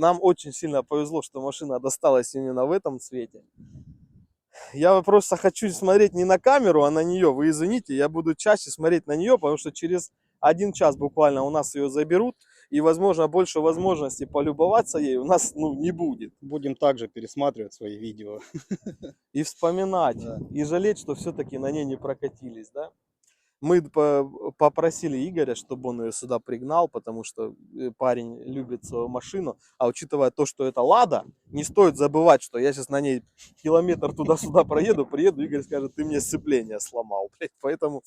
Нам очень сильно повезло, что машина досталась именно в этом цвете. Я просто хочу смотреть не на камеру, а на нее. Вы извините, я буду чаще смотреть на нее, потому что через 1 час буквально у нас ее заберут. И, возможно, больше возможностей полюбоваться ей у нас не будет. Будем также пересматривать свои видео. И вспоминать, Да. и жалеть, что все-таки на ней не прокатились, да? Мы попросили Игоря, чтобы он ее сюда пригнал, потому что парень любит свою машину. А учитывая то, что это Лада, не стоит забывать, что я сейчас на ней километр туда-сюда проеду, приеду, Игорь скажет, ты мне сцепление сломал. Блядь, поэтому